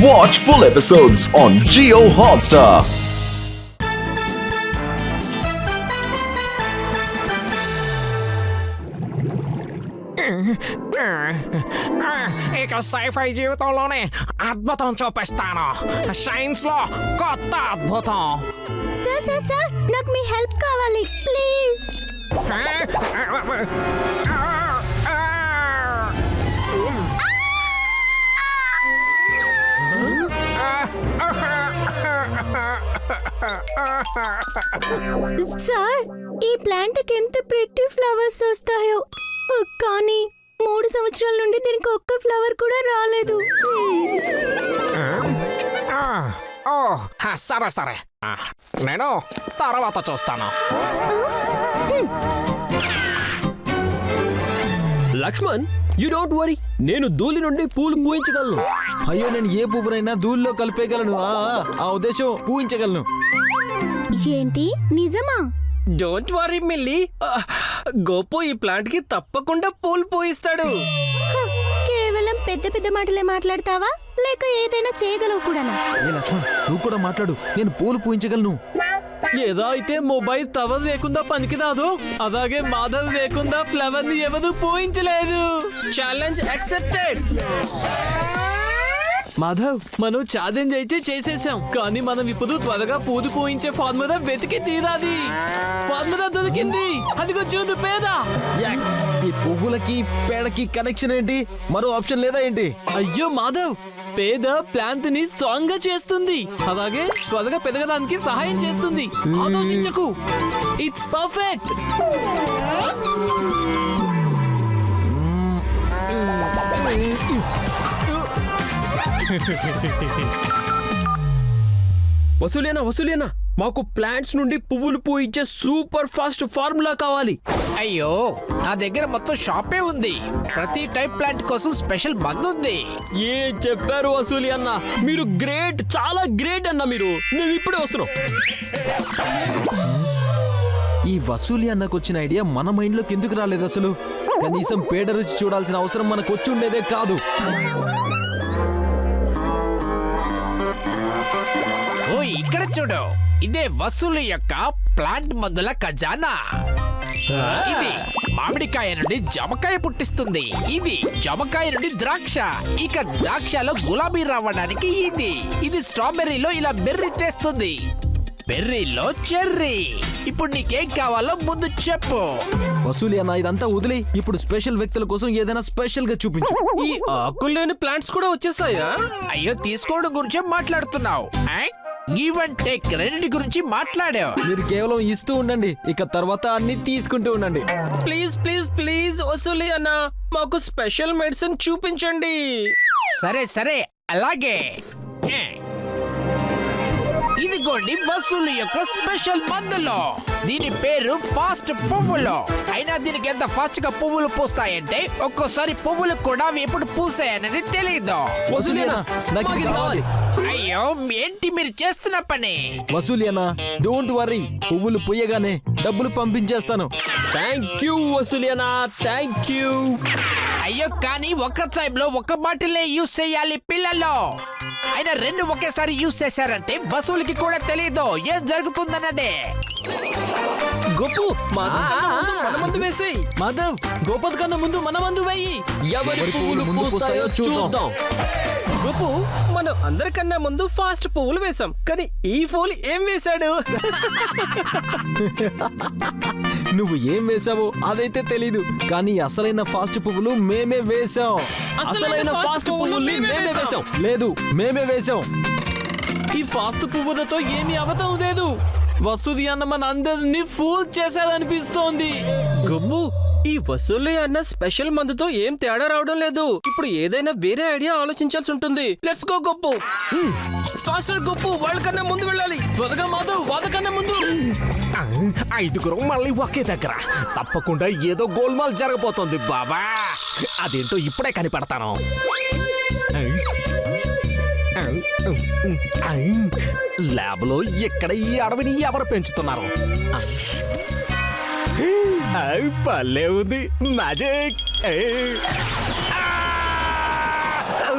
Watch full episodes on Jio Hotstar. ఇక sci-fi జీవితంలోనే అద్భుతం చూపిస్తాను. సైన్స్ లో కొత్త అద్భుతం. సార్ నాకు మీ హెల్ప్ కావాలి ప్లీజ్. సార్ ఈ ప్లాంట్ కి ఎంత ప్రిట్టి ఫ్లవర్స్ వస్తాయో, కానీ 3 సంవత్సరాల నుండి దీనికి ఒక్క ఫ్లవర్ కూడా రాలేదు. సరే సరే, నేను తర్వాత చూస్తాను. లక్ష్మణ్, యు డోంట్ వరీ, నేను ధూళి నుండి పూలు పూయించగలను. అయ్యో, నేను ఏ పువ్వునైనా ధూళిలో కలిపేయగలను. ఆ ఉద్దేశం పూయించగలను. ఏంటి నిజమా? డోంట్ వరీ మిల్లీ, గోపు ఈ ప్లాంట్ కి తప్పకుండా పూలు పూయిస్తాడు. కేవలం పెద్ద పెద్ద మాటలే మాట్లాడతావా, లేక ఏదైనా చేయగలవు కూడా? ఏ లక్ష్మణ్, నువ్వు కూడా మాట్లాడు. నేను పూలు పూయించగలను. ఏదో అయితే మొబైల్ టవర్ లేకుండా పనికిరాదు, అలాగే మాధవ్ లేకుండా ఫ్లవర్ ని ఎవరు పూయించలేదు. Challenge accepted. మాధవ్, మనం ఛాలెంజ్ అయితే చేసేసాం, కానీ మనం ఇప్పుడు త్వరగా పూలు పూయించే ఫార్ములా వెతికి తీరాలి. ఫార్ములా దొరికింది, అదిగో చూడు పేద. ఈ పువ్వులకి పేడకి కనెక్షన్ ఏంటి? మరో ఆప్షన్ లేదా ఏంటి? అయ్యో మాధవ్, పేద ప్లాంట్ ని స్ట్రాంగ్ గా చేస్తుంది, అలాగే త్వరగా పెరగడానికి సహాయం చేస్తుంది. ఆలోచించకు, ఇట్స్ పర్ఫెక్ట్. వసూలేనా, మాకు ప్లాంట్స్ నుండి పువ్వులు పూయించే సూపర్ ఫాస్ట్ ఫార్ములా కావాలి. అయ్యో, నా దగ్గర మొత్తం షాపే ఉంది. ప్రతి టైప్ ప్లాంట్ కోసం స్పెషల్ మందు ఉంది. ఏం చెప్పారు వసూలి అన్న, మీరు గ్రేట్, చాలా గ్రేట్ అన్న మీరు. మేము ఇప్పుడే వస్తున్నాం. ఈ వసూలి అన్నకు వచ్చిన ఐడియా మన మైండ్ లోకి ఎందుకు రాలేదు అసలు? కనీసం పేడ రుచి చూడాల్సిన అవసరం మనకు వచ్చి ఉండేదే కాదు. ఓ ఇక్కడ చూడు, ఇదే వసూలు యొక్క ప్లాంట్ మందుల ఖజానా. ఇది మామిడికాయ నుండి జామకాయ పుట్టిస్తుంది, ఇది జామకాయ నుండి ద్రాక్ష, ఇక ద్రాక్షలో గులాబీ రావడానికి ఇది స్ట్రాబెర్రీలో ఇలా బెర్రీ తెస్తుంది, బెర్రీలో చెర్రీ. ఇప్పుడు నీకేం కావాలో ముందు చెప్పు. వసూలి అన్న, ఇదంతా వదిలి ఇప్పుడు స్పెషల్ వ్యక్తుల కోసం ఏదైనా స్పెషల్ గా చూపించు. ఈ ఆకులు లేని ప్లాంట్స్ కూడా వచ్చేసాయా? అయ్యో, తీసుకోవడం గురించి మాట్లాడుతున్నావు. గివ్ అండ్ టేక్ రెండింటి గురించి మాట్లాడావు. మీరు కేవలం ఇస్తూ ఉండండి, ఇక తర్వాత అన్ని తీసుకుంటూ ఉండండి. ప్లీజ్ ప్లీజ్ ప్లీజ్ వసూలి అన్న, మాకు స్పెషల్ మెడిసిన్ చూపించండి. సరే సరే, అలాగే. ఇదిగోండి వసూలు యొక్క స్పెషల్ మందులో. దీని పేరు ఫాస్ట్ పువ్వులు. అయినా దీనికి ఎంత ఫాస్ట్ గా పువ్వులు పూస్తాయంటే ఒక్కోసారి పువ్వులు కూడా ఎప్పుడు పూసాయనేది తెలీదు. వసూలి అన్న, నాకు ఇది కావాలి. అయ్యో, ఏంటి మీరు చేస్తున్న పని? వసూలి అన్న, డోంట్ వరీ, పువ్వులు పుయ్యగానే డబ్బులు పంపించేస్తాను. థ్యాంక్ యూ వసూలి అన్న, థ్యాంక్ యూ. అయ్యో, కానీ ఒక టైంలో ఒక బాటిలే యూజ్ చేయాలి పిల్లలు. అయినా 2 ఒకేసారి యూజ్ చేశారంటే వసూలుకి కూడా తెలీదు ఏం జరుగుతుందన్నదే. గోపు, మన మందు వేసేయ్. మాధవ్, గోపత్ కన్నా ముందు మన మందు వేయి. ఎవరి పువ్వులు పూస్తాయో చూద్దాం. గోపు, మనం అందరికన్నా ముందు ఫాస్ట్ పువ్వులు వేసాం, కానీ ఈ ఫూల్ ఏం వేశాడు? నువ్వు ఏం వేసావో అదైతే తెలీదు, కానీ అసలైన ఫాస్ట్ పువ్వులు మేమే వేసాం. అసలైన ఫాస్ట్ పువ్వులు మేమే వేసాం. లేదు, మేమే వేసాం. ఈ ఫాస్ట్ పువ్వులతో ఏమీ అవతం లేదు. వసూలి అన్న మన అందరినీ ఫూల్ చేశారనిపిస్తోంది. గమ్ము, ఈ వసూలి అన్న స్పెషల్ మందుతో ఏం తేడా రావడం లేదు. ఇప్పుడు ఏదైనా వేరే ఐడియా ఆలోచించాల్సి ఉంటుంది. లెట్స్ గో గొప్పు. ఫాస్టర్ గొప్పు, వాళ్ళకన్నా ముందు వెళ్ళాలి. త్వరగా మాధవ్, వాళ్ళకన్నా ముందు. 5 మళ్ళీ ఒకే దగ్గర. తప్పకుండా ఏదో గోల్మాల్ జరగబోతోంది బాబా. అదేంటో ఇప్పుడే కనిపెడతాను. ల్యాబ్ లో ఎక్కడ ఈ అడవిని ఎవరు పెంచుతున్నారు? భలే ఉంది మ్యాజిక్.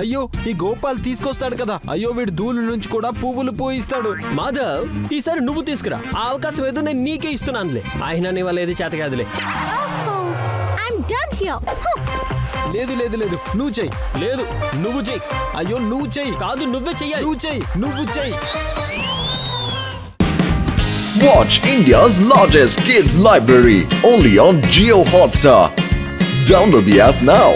అయ్యో ఈ గోపాల్ తీసుకొస్తాడు కదా, అయ్యో వీడు ధూళి నుంచి కూడా పువ్వులు పూయిస్తాడు. మాధవ్ ఈసారి నువ్వు తీసుకురా, ఆ అవకాశం ఏదో నేను నీకే ఇస్తున్నానులే. ఆయన నీ వల్ల ఏది చేత కాదులే. I'm done here. లేదు లేదు లేదు, నువ్వు చెయ్యి. లేదు నువ్వు చెయ్యి. అయ్యో నువ్వు చెయ్యి. కాదు నువ్వే చెయ్యాలి. నువ్వు చెయ్యి, నువ్వు చెయ్యి. Watch India's largest kids library only on Jio Hotstar. Download the app now.